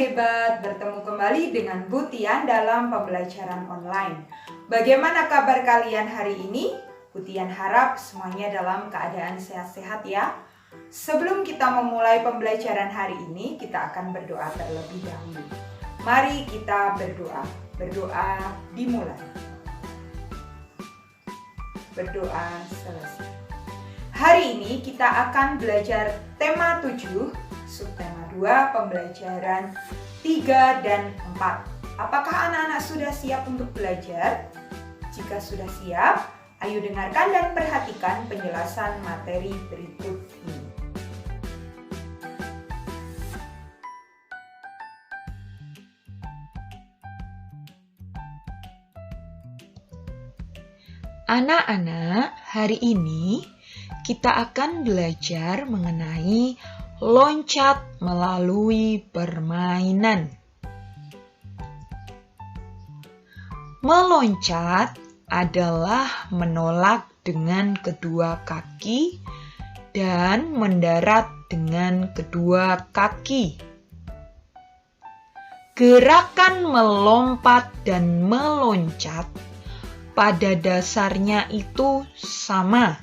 hebat, bertemu kembali dengan Bu Tian dalam pembelajaran online. Bagaimana kabar kalian hari ini? Bu Tian harap semuanya dalam keadaan sehat-sehat ya. Sebelum kita memulai pembelajaran hari ini, kita akan berdoa terlebih dahulu. Mari kita berdoa. Berdoa dimulai. Berdoa selesai. Hari ini kita akan belajar tema 7, subtema 2, pembelajaran 3 dan 4. Apakah anak-anak sudah siap untuk belajar? Jika sudah siap, ayo dengarkan dan perhatikan penjelasan materi berikut ini. Anak-anak, hari ini kita akan belajar mengenai loncat melalui permainan. Meloncat adalah menolak dengan kedua kaki dan mendarat dengan kedua kaki. Gerakan melompat dan meloncat pada dasarnya itu sama.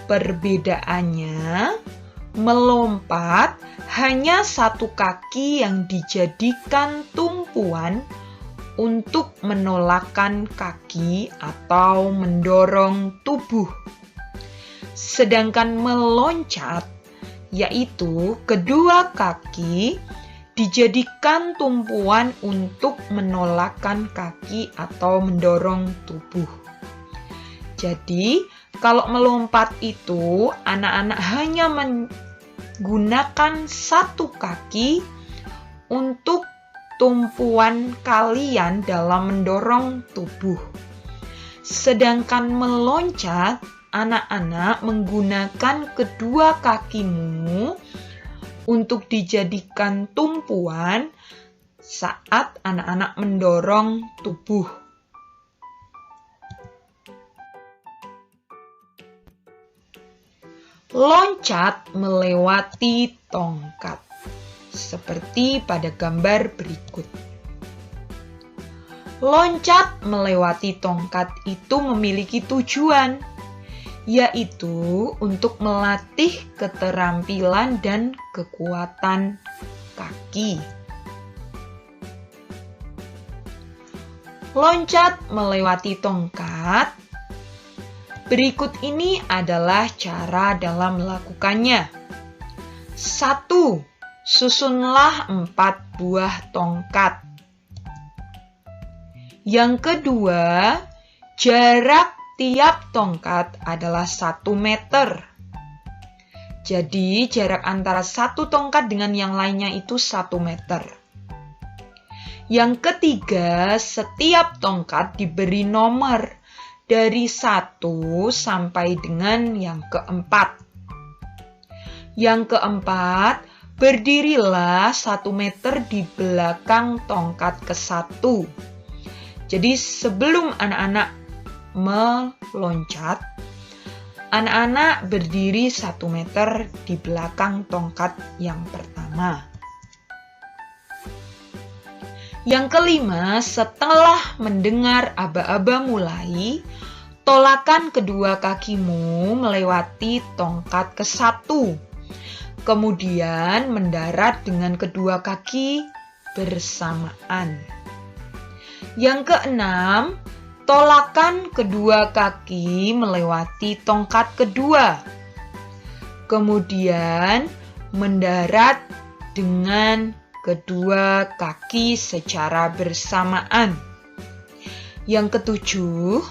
Perbedaannya, melompat hanya satu kaki yang dijadikan tumpuan untuk menolakkan kaki atau mendorong tubuh. Sedangkan meloncat, yaitu kedua kaki dijadikan tumpuan untuk menolakkan kaki atau mendorong tubuh. Jadi, kalau melompat itu, anak-anak hanya menggunakan satu kaki untuk tumpuan kalian dalam mendorong tubuh. Sedangkan meloncat, anak-anak menggunakan kedua kakimu untuk dijadikan tumpuan saat anak-anak mendorong tubuh. Loncat melewati tongkat, seperti pada gambar berikut. Loncat melewati tongkat itu memiliki tujuan, yaitu untuk melatih keterampilan dan kekuatan kaki. Loncat melewati tongkat. Berikut ini adalah cara dalam melakukannya. 1. Susunlah 4 buah tongkat. Yang kedua, jarak tiap tongkat adalah 1 meter. Jadi, jarak antara satu tongkat dengan yang lainnya itu 1 meter. Yang ketiga, setiap tongkat diberi nomor dari 1 sampai dengan yang keempat. Yang keempat, berdirilah 1 meter di belakang tongkat ke-1. Jadi, sebelum anak-anak meloncat, anak-anak berdiri 1 meter di belakang tongkat yang pertama. Yang kelima, setelah mendengar aba-aba mulai, tolakkan kedua kakimu melewati tongkat ke-1. Kemudian mendarat dengan kedua kaki bersamaan. Yang keenam, tolakkan kedua kaki melewati tongkat kedua. Kemudian mendarat dengan kedua kaki secara bersamaan. Yang ketujuh,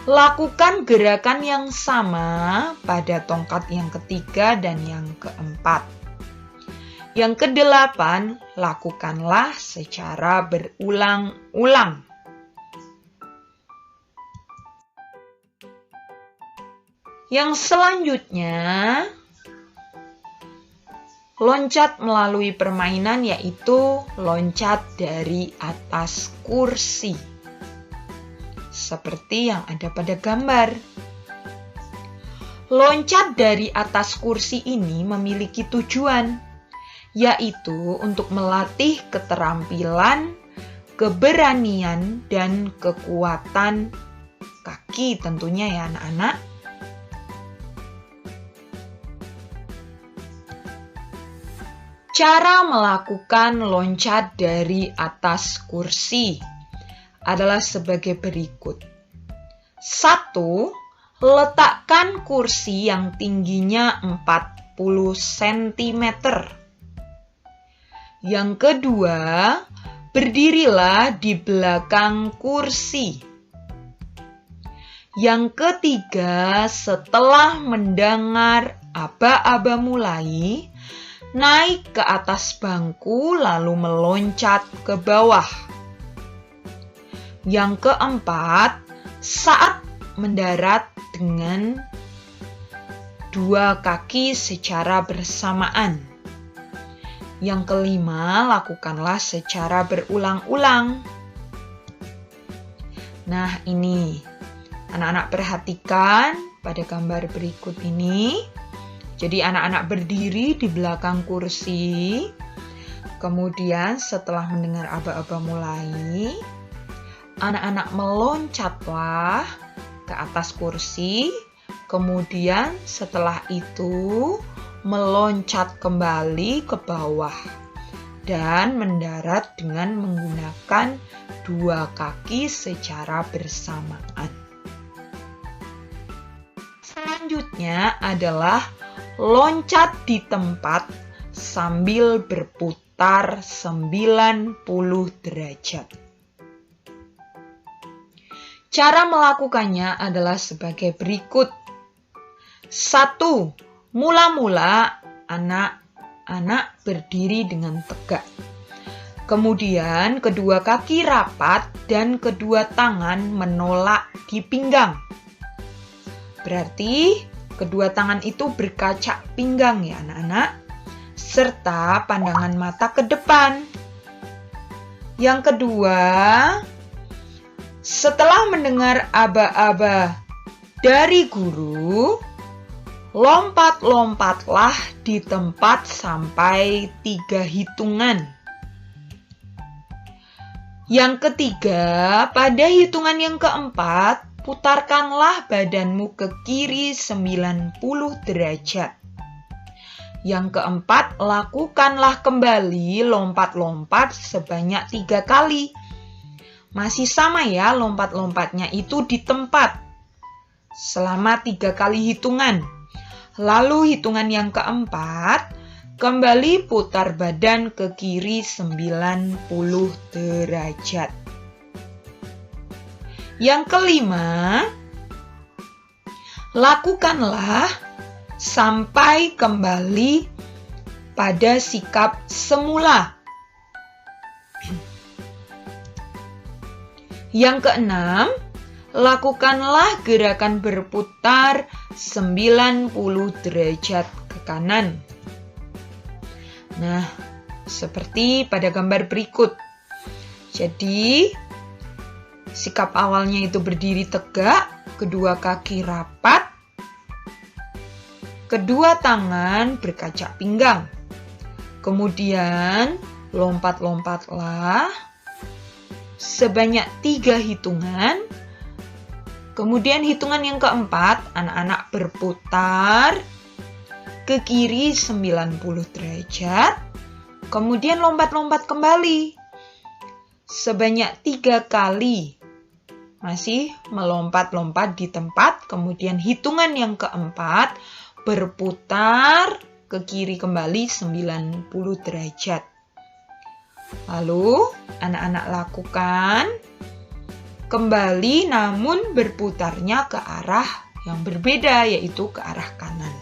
lakukan gerakan yang sama pada tongkat yang ketiga dan yang keempat. Yang kedelapan, lakukanlah secara berulang-ulang. Yang selanjutnya, loncat melalui permainan, yaitu loncat dari atas kursi. Seperti yang ada pada gambar. Loncat dari atas kursi ini memiliki tujuan, yaitu untuk melatih keterampilan, keberanian, dan kekuatan kaki tentunya ya anak-anak. Cara melakukan loncat dari atas kursi adalah sebagai berikut. 1. Letakkan kursi yang tingginya 40 cm. Yang kedua, berdirilah di belakang kursi. Yang ketiga, setelah mendengar aba-aba mulai, naik ke atas bangku lalu meloncat ke bawah. Yang keempat, saat mendarat dengan 2 kaki secara bersamaan. Yang kelima, lakukanlah secara berulang-ulang. Nah, ini anak-anak perhatikan pada gambar berikut ini. Jadi anak-anak berdiri di belakang kursi, kemudian setelah mendengar aba-aba mulai, anak-anak meloncatlah ke atas kursi, kemudian setelah itu meloncat kembali ke bawah dan mendarat dengan menggunakan 2 kaki secara bersamaan. Selanjutnya adalah loncat di tempat sambil berputar 90 derajat. Cara melakukannya adalah sebagai berikut. 1. Mula-mula anak-anak berdiri dengan tegak. Kemudian kedua kaki rapat dan kedua tangan menolak di pinggang. Berarti kedua tangan itu berkaca pinggang ya anak-anak, serta pandangan mata ke depan. Yang kedua, setelah mendengar aba-aba dari guru, lompat-lompatlah di tempat sampai 3 hitungan. Yang ketiga, pada hitungan yang keempat, putarkanlah badanmu ke kiri 90 derajat. Yang keempat, lakukanlah kembali lompat-lompat sebanyak 3 kali. Masih sama ya, lompat-lompatnya itu di tempat selama 3 kali hitungan. Lalu hitungan yang keempat, kembali putar badan ke kiri 90 derajat. Yang kelima, lakukanlah sampai kembali pada sikap semula. Yang keenam, lakukanlah gerakan berputar 90 derajat ke kanan. Nah, seperti pada gambar berikut. Jadi, sikap awalnya itu berdiri tegak, kedua kaki rapat, kedua tangan berkaca pinggang. Kemudian lompat-lompatlah sebanyak 3 hitungan. Kemudian hitungan yang keempat, anak-anak berputar ke kiri 90 derajat. Kemudian lompat-lompat kembali sebanyak 3 kali. Masih melompat-lompat di tempat, kemudian hitungan yang keempat berputar ke kiri kembali 90 derajat. Lalu anak-anak lakukan kembali namun berputarnya ke arah yang berbeda, yaitu ke arah kanan.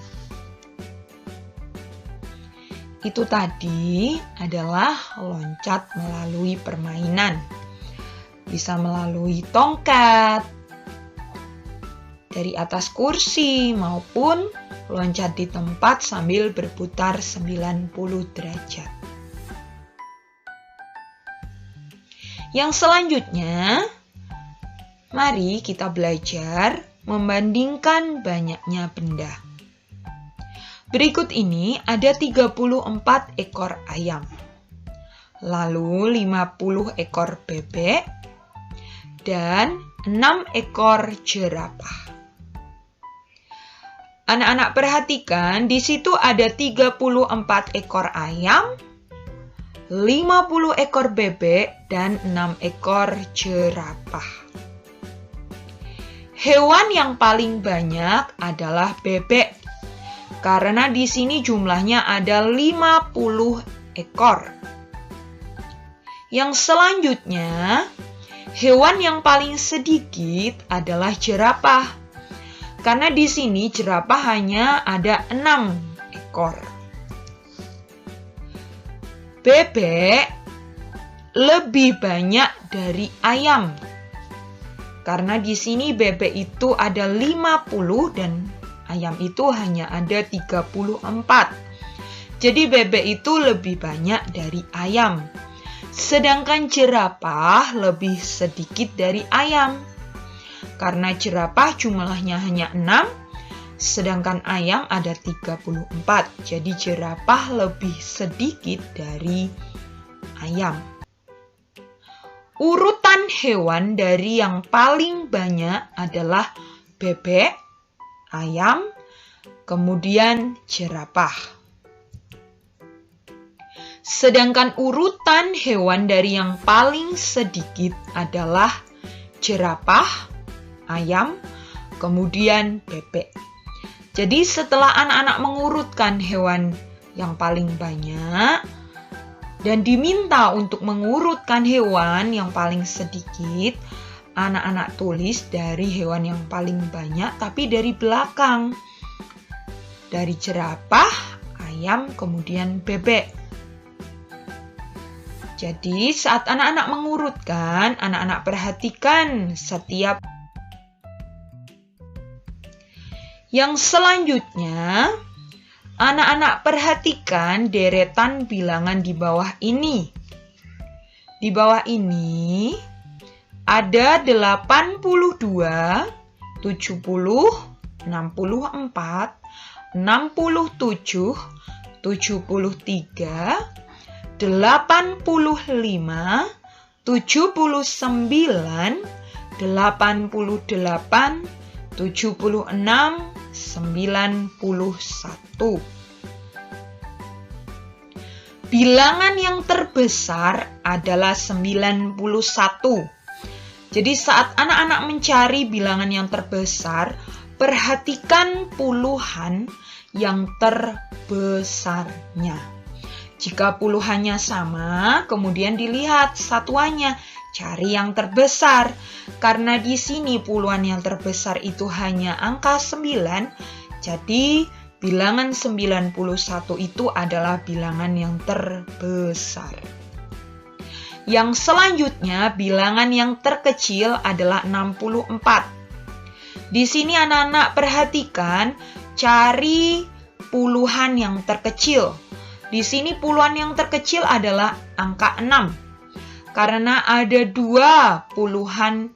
Itu tadi adalah loncat melalui permainan. Bisa melalui tongkat, dari atas kursi, maupun loncat di tempat sambil berputar 90 derajat. Yang selanjutnya, mari kita belajar membandingkan banyaknya benda. Berikut ini ada 34 ekor ayam, lalu 50 ekor bebek, dan 6 ekor jerapah. Anak-anak perhatikan, di situ ada 34 ekor ayam, 50 ekor bebek, dan 6 ekor jerapah. Hewan yang paling banyak adalah bebek, karena di sini jumlahnya ada 50 ekor. Yang selanjutnya, hewan yang paling sedikit adalah jerapah. Karena di sini jerapah hanya ada 6 ekor. Bebek lebih banyak dari ayam. Karena di sini bebek itu ada 50 dan ayam itu hanya ada 34. Jadi bebek itu lebih banyak dari ayam. Sedangkan jerapah lebih sedikit dari ayam. Karena jerapah jumlahnya hanya 6, sedangkan ayam ada 34. Jadi jerapah lebih sedikit dari ayam. Urutan hewan dari yang paling banyak adalah bebek, ayam, kemudian jerapah. Sedangkan urutan hewan dari yang paling sedikit adalah jerapah, ayam, kemudian bebek. Jadi setelah anak-anak mengurutkan hewan yang paling banyak dan diminta untuk mengurutkan hewan yang paling sedikit, anak-anak tulis dari hewan yang paling banyak tapi dari belakang. Dari jerapah, ayam, kemudian bebek. Jadi saat anak-anak mengurutkan, anak-anak perhatikan setiap. Yang selanjutnya, anak-anak perhatikan deretan bilangan di bawah ini. Di bawah ini ada 82, 70, 64, 67, 73, 85, 79, 88, 76, 91. Bilangan yang terbesar adalah 91. Jadi saat anak-anak mencari bilangan yang terbesar, perhatikan puluhan yang terbesarnya. Jika puluhannya sama, kemudian dilihat satuannya. Cari yang terbesar. Karena di sini puluhan yang terbesar itu hanya angka 9, jadi bilangan 91 itu adalah bilangan yang terbesar. Yang selanjutnya, bilangan yang terkecil adalah 64. Di sini anak-anak perhatikan, cari puluhan yang terkecil. Di sini puluhan yang terkecil adalah angka 6. Karena ada 2 puluhan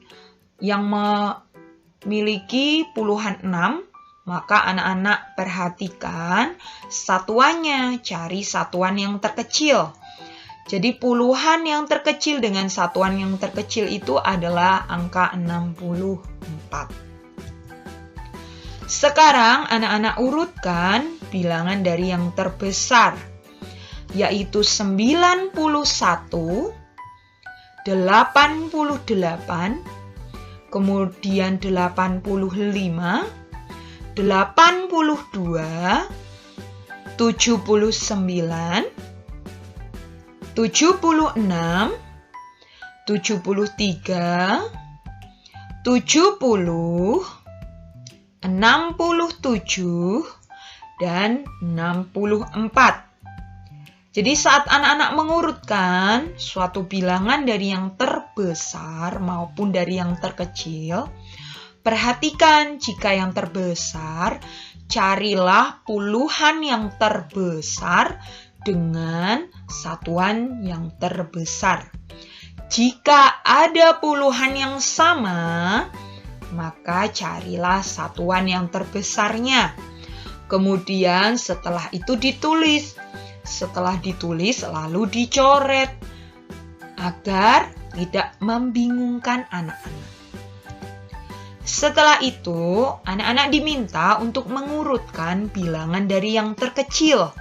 yang memiliki puluhan 6, maka anak-anak perhatikan satuannya, cari satuan yang terkecil. Jadi puluhan yang terkecil dengan satuan yang terkecil itu adalah angka 64. Sekarang anak-anak urutkan bilangan dari yang terbesar, yaitu 91, 88, kemudian 85, 82, 79, 76, 73, 70, 67, dan 64. Jadi saat anak-anak mengurutkan suatu bilangan dari yang terbesar maupun dari yang terkecil, perhatikan jika yang terbesar, carilah puluhan yang terbesar dengan satuan yang terbesar. Jika ada puluhan yang sama, maka carilah satuan yang terbesarnya. Kemudian setelah itu ditulis. Setelah ditulis lalu dicoret agar tidak membingungkan anak-anak. Setelah itu, anak-anak diminta untuk mengurutkan bilangan dari yang terkecil.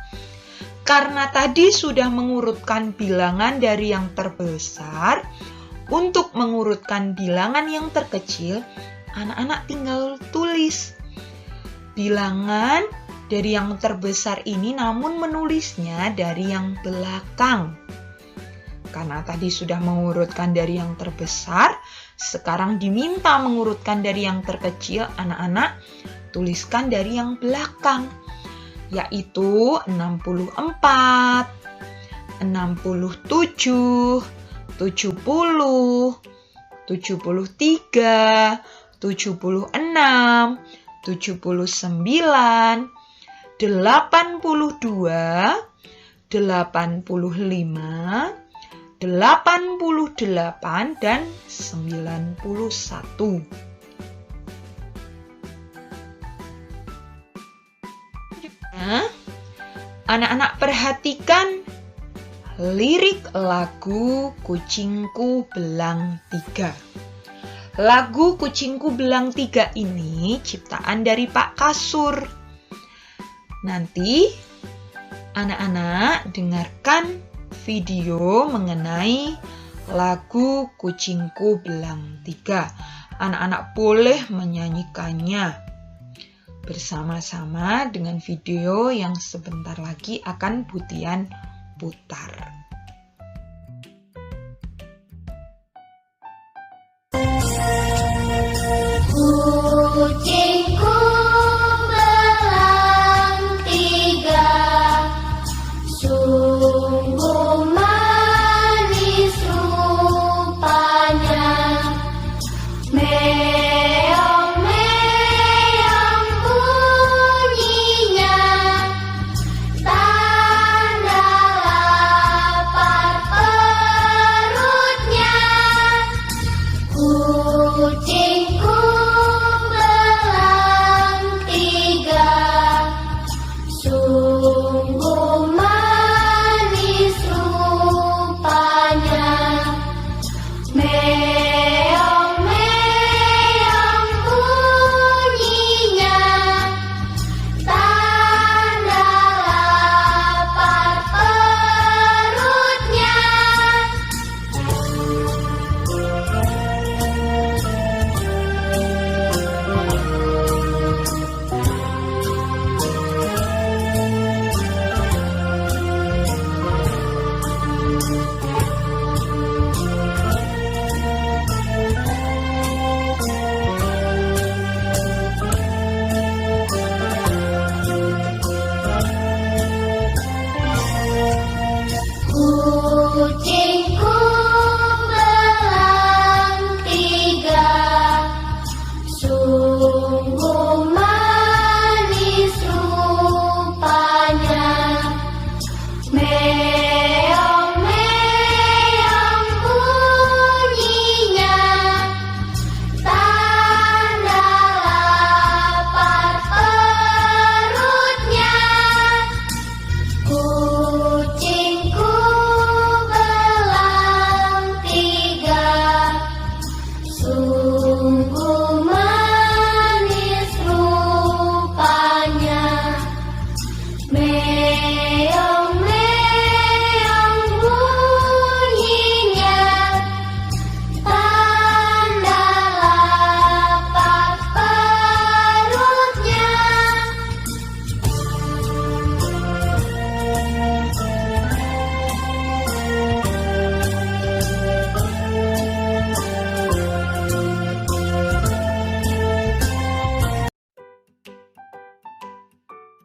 Karena tadi sudah mengurutkan bilangan dari yang terbesar, untuk mengurutkan bilangan yang terkecil, anak-anak tinggal tulis bilangan dari yang terbesar ini, namun menulisnya dari yang belakang. Karena tadi sudah mengurutkan dari yang terbesar, sekarang diminta mengurutkan dari yang terkecil, anak-anak tuliskan dari yang belakang, yaitu 64, 67, 70, 73, 76, 79, 82, 85, 88, dan 91. Anak-anak perhatikan lirik lagu Kucingku Belang 3. Lagu Kucingku Belang 3 ini ciptaan dari Pak Kasur. Nanti anak-anak dengarkan video mengenai lagu Kucingku Belang 3. Anak-anak boleh menyanyikannya bersama-sama dengan video yang sebentar lagi akan Butian putar. Kucingku belang 3, sungguh manis rupanya, meong-meong bunyinya, tanda lapar perutnya. Kucingku belang 3, sungguh manis rupanya, meong-meong bunyinya, tanda lapar perutnya. Kucingku belang 3, sungguh manis rupanya, meong-meong bunyinya, tanda lapar perutnya. Kucingku belang 3, sungguh manis rupanya, meong-meong bunyinya, tanda lapar perutnya.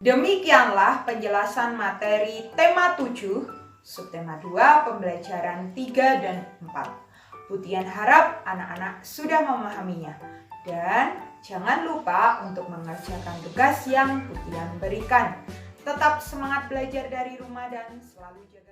Demikianlah penjelasan materi tema 7, subtema 2, pembelajaran 3 dan 4. Butian harap anak-anak sudah memahaminya. Dan jangan lupa untuk mengerjakan tugas yang Butian berikan. Tetap semangat belajar dari rumah dan selalu jaga